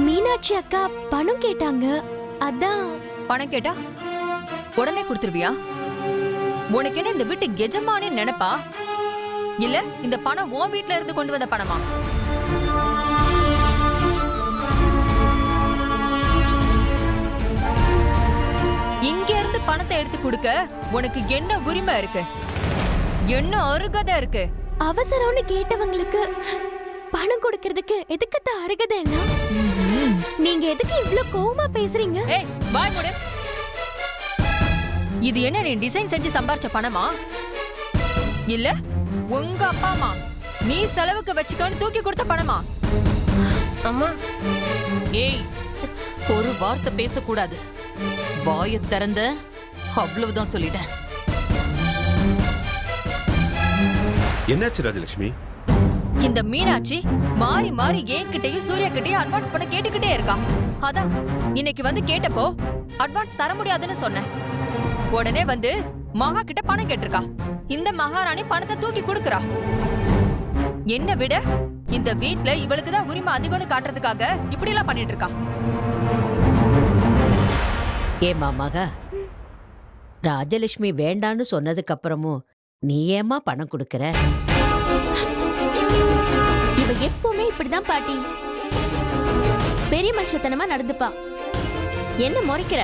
மீனாட்சி அக்கா பணம் கேட்டாங்க. அதான். பணம் கேட்டா உடனே கொடுத்துருவியா? உனக்கு என்ன இந்த வீட்டு எஜமானே நினைப்பா? இல்ல இந்த பணம் உன் வீட்ல இருந்து கொண்டு வந்த பணமா? இங்க இருந்து பணத்தை எடுத்து கொடுக்க உனக்கு என்ன உரிமை இருக்கு? என்ன அருகதை இருக்கு? அவசரம்னு கேட்டவங்களுக்கு பணம் கொடுக்கறதுக்கு எதுக்கு அருகதை எல்லாம்? நீங்க எதுக்கு இவ்ளோ கோவமா பேசுறீங்க? ஏய் வாய் மூடு. இது என்ன நீ டிசைன் செஞ்சு சம்பாரிச்ச பணமா? இல்ல உங்க அப்பா அம்மா நீ செலவுக்கு வச்சுக்கோன்னு தூக்கி கொடுத்த பணமா? அம்மா, ஏய், ஒரு வார்த்தை பேசக்கூடாது. வாயை திறந்த அவ்வளவுதான் சொல்லிட்டேன். என்னாச்சு ராஜலட்சுமி? இந்த மீனாட்சி மாறி மாறி என்கிட்டயும் சூர்யா கிட்டயும் அட்வான்ஸ் பண்ண கேட்டுக்கிட்டே இருக்கா. அதான் இன்னைக்கு வந்து கேட்டப்போ அட்வான்ஸ் தர முடியாதுன்னு சொன்னேன். உடனே வந்து மகா கிட்ட பணம் கேட்டிருக்கா. இந்த மகாராணி பணத்தை தூக்கி கொடுக்கறா. என்ன விட இந்த வீட்ல இவளுக்கு தான் உரிமை அதிகம்னு காட்டுறதுக்காக இப்படி எல்லாம் பண்ணிட்டு இருக்கா. ஏமா மகா, ராஜலட்சுமி வேண்டான்னு சொன்னதுக்கு அப்புறமும் நீ ஏமா பணம் கொடுக்கற? இவ எப்பவுமே இப்படிதான் பாட்டி. பெரிய மனுஷத்தனமா நடந்துப்பா. என்ன முறைக்கிற?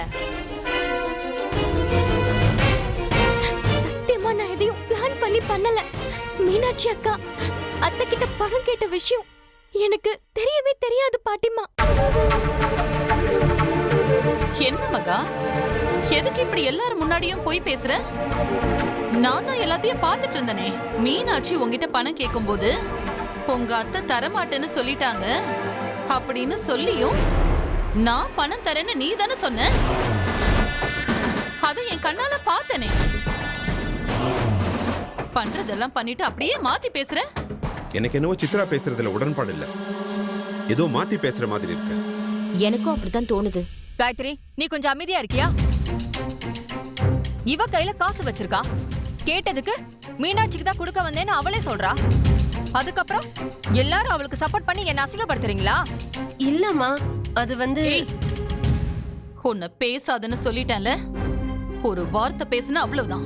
சத்தியமா நான் எதையும் பிளான் பண்ணி பண்ணல. மீனாட்சி அக்கா அத்தை கிட்ட பணம் கேட்ட விஷயம் எனக்கு தெரியவே தெரியாது பாட்டிமா. என்ன மகா, எதுக்கு இப்படி எல்லாரும் முன்னாடியும் போய் பேசுற? நான் தான் எல்லாத்தையும் பார்த்துட்டு இருந்தனே. மீனாட்சி உங்ககிட்ட பணம் கேட்கும்போது உங்க அத்தை தரமாட்டேன்னு சொல்லிட்டாங்க அப்படின்னு சொல்லியும் நான் பணம் தரேன்னு நீ தானே சொன்ன. அதை என் கண்ணால பார்த்தனே. பண்றதெல்லாம் பண்ணிட்டு அப்படியே மாத்தி பேசுற. எனக்கு என்னவோ சித்ரா பேசுறதுல உடன்பாடு இல்ல. ஏதோ மாத்தி பேசுற மாதிரி இருக்கு. எனக்கும் அப்படித்தான் தோணுது. காயத்ரி, நீ கொஞ்சம் அமைதியா இருக்கியா? இவ கையில காசு வச்சிருக்கா. கேட்டதுக்கு மீனாட்சிக்கு தான் கொடுக்க வந்தேன்னு அவளே சொல்றா. அதுக்கப்புறம் எல்லாரும் அவளுக்கு சப்போர்ட் பண்ணி என்ன அசிங்கப்படுத்துறீங்களா? இல்லம்மா, அது வந்து உன்னை பேசாதன்னு சொல்லிட்டேன்ல. ஒரு வார்த்தை பேசுனா அவ்வளவுதான்.